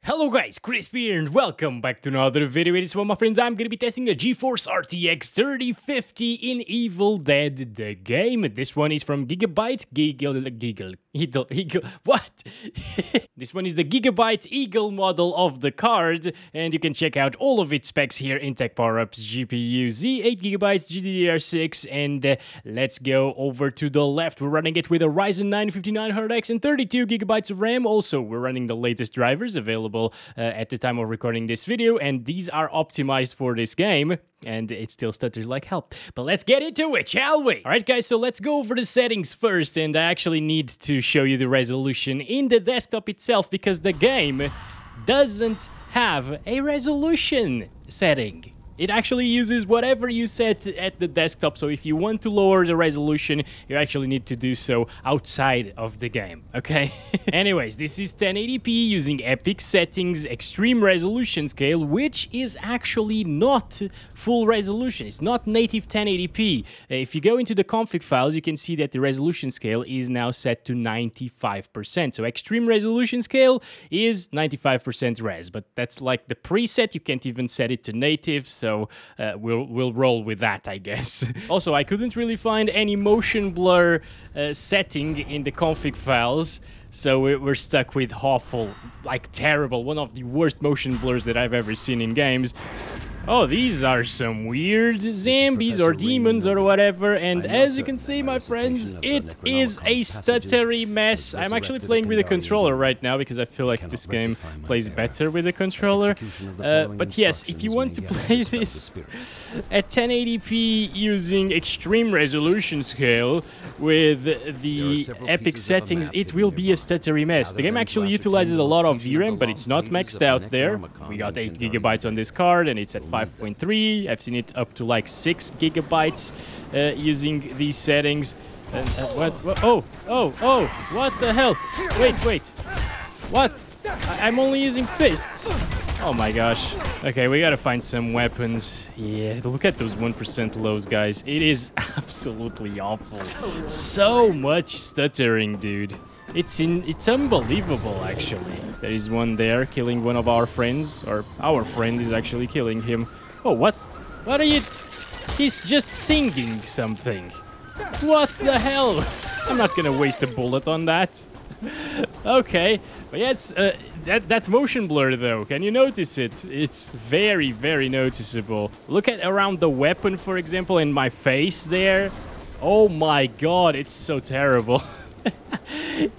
Hello guys, Chris here and welcome back to another video. This one, my friends, I'm gonna be testing the GeForce RTX 3050 in Evil Dead the game. This one is from Gigabyte. What? This one is the Gigabyte Eagle model of the card, and you can check out all of its specs here in Tech Power-Ups. GPU Z, 8GB, GDDR6, and let's go over to the left. We're running it with a Ryzen 9 5900X and 32GB of RAM. Also, we're running the latest drivers available at the time of recording this video, and these are optimized for this game, and it still stutters like hell. But let's get into it, shall we? Alright guys, so let's go over the settings first, and I actually need to show you the resolution in the desktop itself because the game doesn't have a resolution setting. It actually uses whatever you set at the desktop, so if you want to lower the resolution, you actually need to do so outside of the game, okay? Anyways, this is 1080p using Epic settings, extreme resolution scale, which is actually not full resolution. It's not native 1080p. If you go into the config files, you can see that the resolution scale is now set to 95%. So extreme resolution scale is 95% res, but that's like the preset. You can't even set it to native, so we'll roll with that, I guess. Also, I couldn't really find any motion blur setting in the config files, so we're stuck with awful, like terrible, one of the worst motion blurs that I've ever seen in games. Oh, these are some weird zombies or demons or whatever, and as you can see, my friends, it is a stuttery mess. I'm actually playing with a controller right now because I feel like this game plays better with a controller. But yes, if you want to play this at 1080p using extreme resolution scale with the Epic settings, it will be a stuttery mess. The game actually utilizes a lot of VRAM, but it's not maxed out there. We got 8GB on this card, and it's at 5.3. I've seen it up to like 6 GB using these settings. What? Oh, what the hell? Wait. What? I'm only using fists. Oh my gosh. Okay, we gotta find some weapons. Yeah, look at those 1% lows, guys. It is absolutely awful. So much stuttering, dude. It's unbelievable, actually. There is one there killing one of our friends, or our friend is actually killing him. Oh, what? What are you? He's just singing something. What the hell? I'm not gonna waste a bullet on that. Okay, but yeah, it's, that motion blur though, can you notice it? It's very, very noticeable. Look at around the weapon, for example, and my face there. Oh my god, it's so terrible.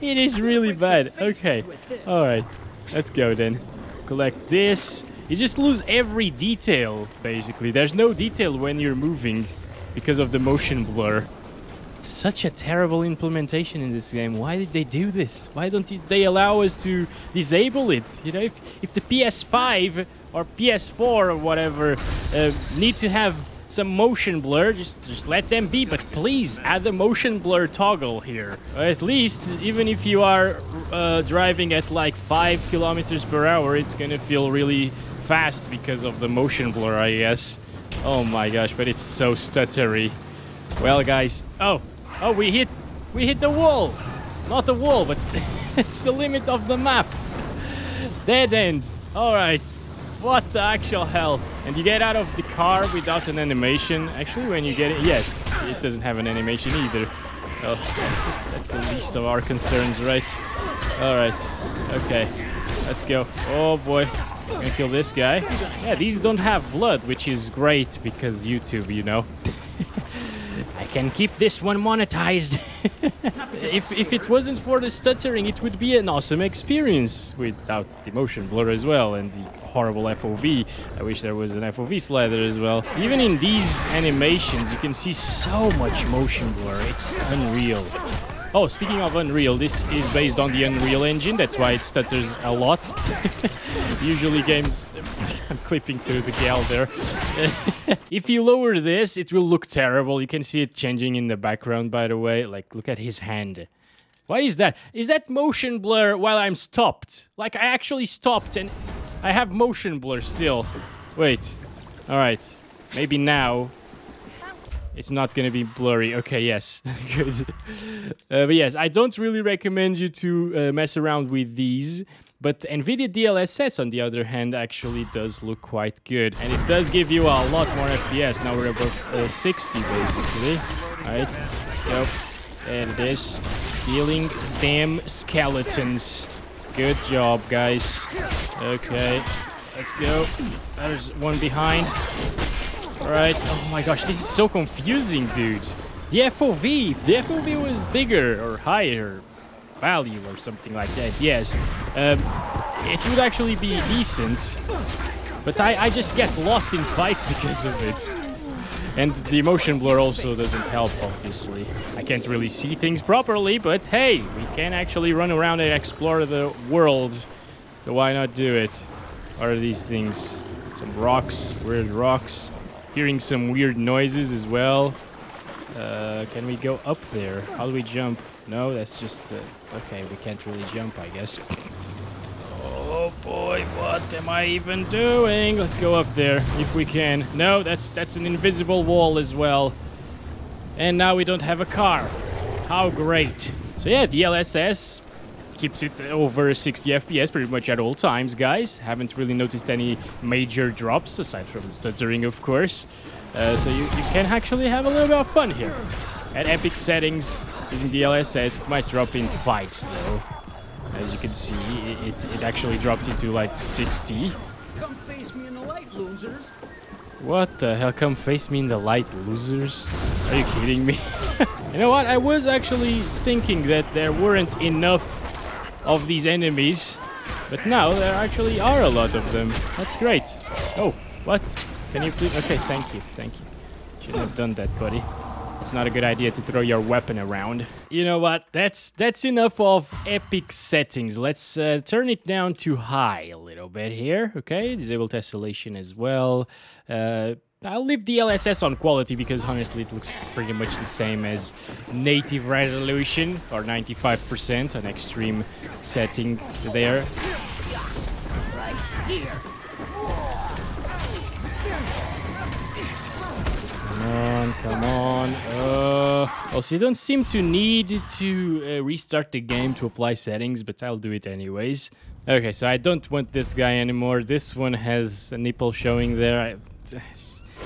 It is really bad. Okay, alright, let's go then. Collect this. You just lose every detail, basically. There's no detail when you're moving because of the motion blur. Such a terrible implementation in this game. Why did they do this? Why don't they allow us to disable it? You know, if the PS5 or PS4 or whatever need to have some motion blur, just let them be, but please add the motion blur toggle here. Or at least, even if you are driving at like 5 km/h, it's gonna feel really fast because of the motion blur, I guess. Oh my gosh, but it's so stuttery. Well, guys, oh, we hit the wall. Not the wall, but it's the limit of the map. Dead end. All right. What the actual hell? And you get out of the car without an animation. Actually, when you get it, yes, it doesn't have an animation either. Well, that's the least of our concerns, right? Alright, okay, let's go. Oh boy, I'm gonna kill this guy. Yeah, these don't have blood, which is great because YouTube, you know. I can keep this one monetized. If it wasn't for the stuttering, it would be an awesome experience without the motion blur as well and the horrible FOV. I wish there was an FOV slider as well. Even in these animations, you can see so much motion blur. It's unreal. Oh, speaking of Unreal, this is based on the Unreal Engine. That's why it stutters a lot. Usually games... I'm clipping through the gal there. If you lower this, it will look terrible. You can see it changing in the background, by the way. Like, look at his hand. Why is that? Is that motion blur while I'm stopped? Like, I actually stopped and I have motion blur still. Wait. Alright. Maybe now it's not gonna be blurry. Okay, yes. Good. But yes, I don't really recommend you to mess around with these. But Nvidia DLSS, on the other hand, actually does look quite good. And it does give you a lot more FPS. Now we're above 60, basically. Alright, let's go. There it is. Killing them skeletons. Good job, guys. Okay, let's go. There's one behind. Alright. Oh my gosh, this is so confusing, dude. The FOV. If the FOV was bigger or higher value or something like that, yes, it would actually be decent. But I just get lost in fights because of it. And the motion blur also doesn't help, obviously. I can't really see things properly, but hey, we can actually run around and explore the world. So why not do it? What are these things? Some rocks, weird rocks. Hearing some weird noises as well. Can we go up there? How do we jump? No, that's just... okay, we can't really jump, I guess. Oh boy, what am I even doing? Let's go up there if we can. No, that's an invisible wall as well. And now we don't have a car. How great. So yeah, DLSS keeps it over 60 FPS pretty much at all times, guys. Haven't really noticed any major drops, aside from the stuttering, of course. So you can actually have a little bit of fun here. At epic settings, using DLSS, it might drop in fights, though. As you can see, it actually dropped into like 60. Come face me in the light, losers. What the hell? Come face me in the light, losers? Are you kidding me? You know what? I was actually thinking that there weren't enough of these enemies. But now there actually are a lot of them. That's great. Oh, what? Can you please... okay, thank you, thank you. Shouldn't have done that, buddy. It's not a good idea to throw your weapon around. You know what? That's enough of epic settings. Let's turn it down to high a little bit here. Okay, disable tessellation as well. I'll leave DLSS on quality because honestly it looks pretty much the same as native resolution, or 95%, an extreme setting there. Right here. Come on. Also, you don't seem to need to restart the game to apply settings, but I'll do it anyways. Okay, so I don't want this guy anymore. This one has a nipple showing there.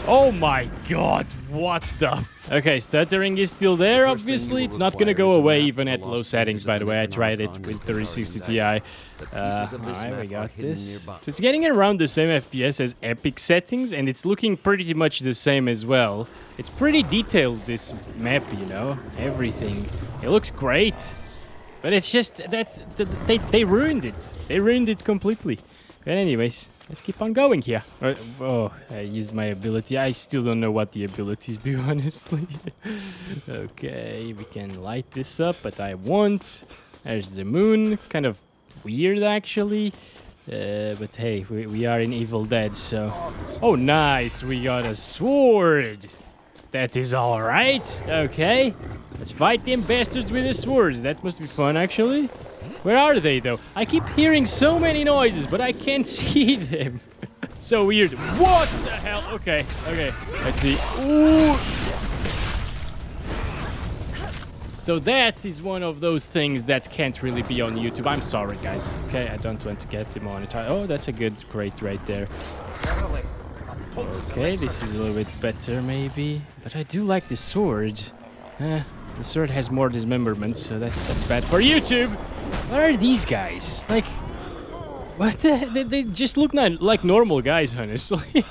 Oh my god, what the... Okay, stuttering is still there, obviously. It's not gonna go away even at low settings, by the way. I tried it with 3060 Ti. Alright, we got this. So it's getting around the same FPS as epic settings, and it's looking pretty much the same as well. It's pretty detailed, this map, you know? Everything. It looks great. But it's just that they ruined it. They ruined it completely. But anyways... let's keep on going here. Oh, I used my ability. I still don't know what the abilities do, honestly. Okay, we can light this up, but I won't. There's the moon. Kind of weird, actually. But hey, we are in Evil Dead, so... oh, nice! We got a sword! That is alright. Okay. Let's fight them bastards with a sword. That must be fun, actually. Where are they, though? I keep hearing so many noises, but I can't see them. So weird. What the hell? Okay, okay. Let's see. Ooh. So that is one of those things that can't really be on YouTube. I'm sorry, guys. Okay, I don't want to get demonetized. Oh, that's a good crate right there. Okay, this is a little bit better, maybe. But I do like the sword. The sword has more dismemberment, so that's bad for YouTube. What are these guys? Like, what the... they just look like normal guys, honestly.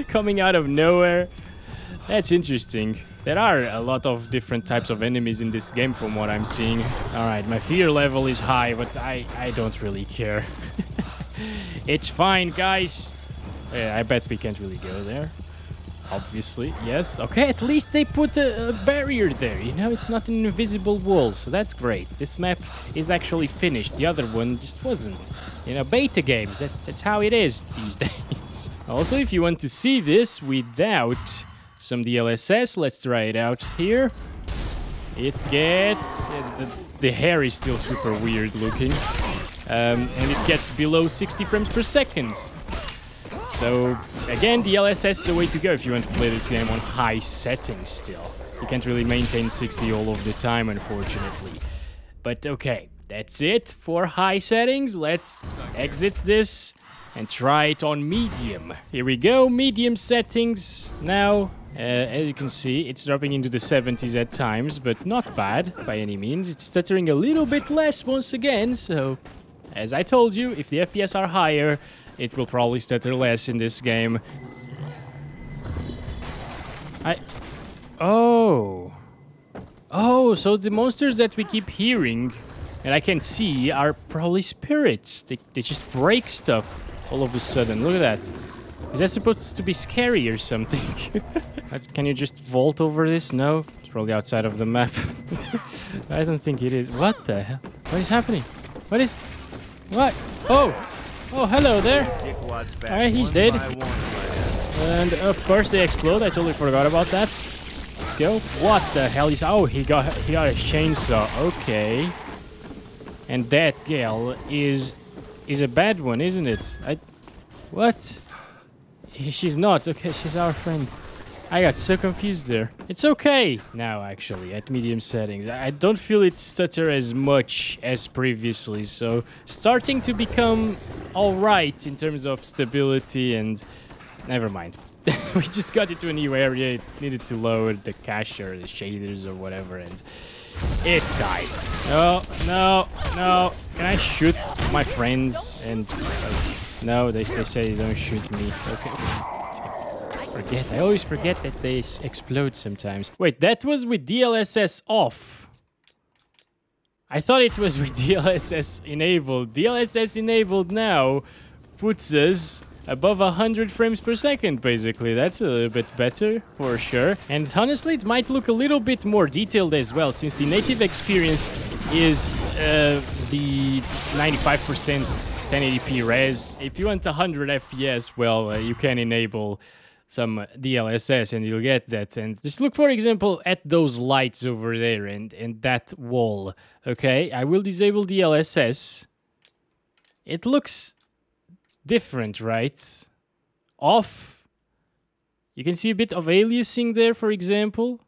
Coming out of nowhere. That's interesting. There are a lot of different types of enemies in this game from what I'm seeing. Alright, my fear level is high, but I don't really care. It's fine, guys. I bet we can't really go there. Obviously, yes. Okay, at least they put a barrier there, you know? It's not an invisible wall, so that's great. This map is actually finished. The other one just wasn't. You know, beta games, that's how it is these days. Also, if you want to see this without some DLSS, let's try it out here. It gets... the hair is still super weird looking. And it gets below 60 frames per second. So, again, DLSS is the way to go if you want to play this game on high settings still. You can't really maintain 60 all of the time, unfortunately. But okay, That's it for high settings. Let's exit this and try it on medium. Here we go, medium settings. Now, as you can see, it's dropping into the 70s at times, but not bad by any means. It's stuttering a little bit less once again, so as I told you, if the FPS are higher, it will probably stutter less in this game. Oh, so the monsters that we keep hearing and I can see are probably spirits. They just break stuff all of a sudden. Look at that. Is that supposed to be scary or something? Can you just vault over this? No, it's probably outside of the map. I don't think it is. What the hell? What is happening? What is... What? Oh! Oh, hello there. Alright, he's dead. And of course they explode. I totally forgot about that. Let's go. What the hell is... Oh, he got a chainsaw. Okay. And that girl is a bad one, isn't it? What? She's not. Okay, she's our friend. I got so confused there. It's okay now, actually, at medium settings. I don't feel it stutter as much as previously, so starting to become alright in terms of stability and... Never mind. We just got into a new area. It needed to load the cache or the shaders or whatever, and it died. No, no, no. Can I shoot my friends? And no, they say don't shoot me. Okay. I always forget that they explode sometimes. Wait, that was with DLSS off. I thought it was with DLSS enabled. DLSS enabled now puts us above 100 frames per second, basically. That's a little bit better, for sure. And honestly, it might look a little bit more detailed as well, since the native experience is the 95% 1080p res. If you want 100 FPS, well, you can enable some DLSS and you'll get that. And just look, for example, at those lights over there and that wall. Okay, I will disable DLSS. It looks different, right? Off. You can see a bit of aliasing there, for example.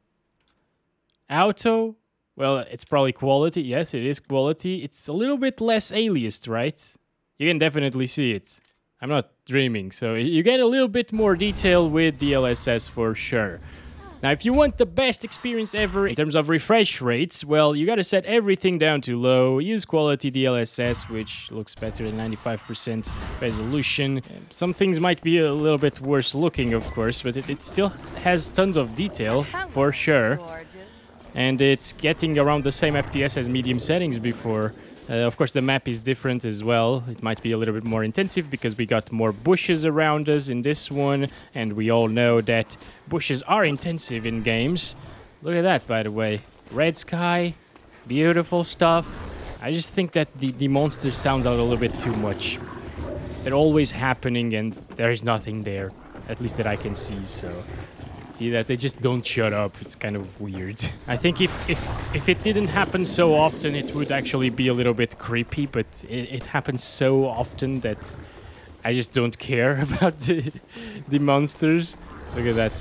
Auto. Well, it's probably quality. Yes, it is quality. It's a little bit less aliased, right? You can definitely see it. I'm not dreaming, so you get a little bit more detail with DLSS for sure. Now, if you want the best experience ever in terms of refresh rates, well, you gotta set everything down to low, use quality DLSS, which looks better than 95% resolution. Some things might be a little bit worse looking, of course, but it still has tons of detail, for sure. And it's getting around the same FPS as medium settings before. Of course, the map is different as well. It might be a little bit more intensive because we got more bushes around us in this one. And we all know that bushes are intensive in games. Look at that, by the way. Red sky, beautiful stuff. I just think that the monster sounds out a little bit too much. They're always happening and there is nothing there. At least that I can see, so... See that they just don't shut up. It's kind of weird. I think if it didn't happen so often, it would actually be a little bit creepy, but it happens so often that I just don't care about the monsters. Look at that.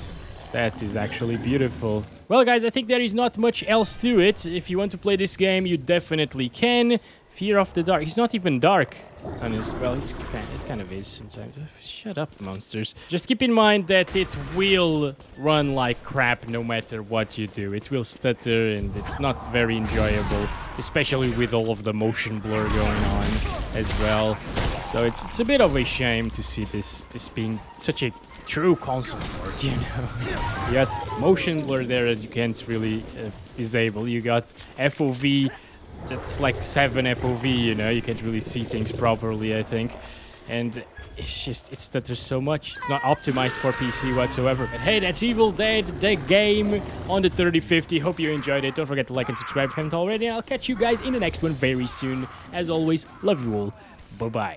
That is actually beautiful. Well, guys, I think there is not much else to it. If you want to play this game, you definitely can. Fear of the Dark. It's not even dark. Well, it kind of is sometimes. Shut up, monsters. Just keep in mind that it will run like crap no matter what you do. It will stutter and it's not very enjoyable, especially with all of the motion blur going on as well. So it's a bit of a shame to see this being such a true console port, you know. You got motion blur there that you can't really disable. You got FOV. That's like 7 FOV, you know, you can't really see things properly, I think. And it's just, it stutters so much. It's not optimized for PC whatsoever. But hey, that's Evil Dead, the game on the 3050. Hope you enjoyed it. Don't forget to like and subscribe if you haven't already. And I'll catch you guys in the next one very soon. As always, love you all. Bye-bye.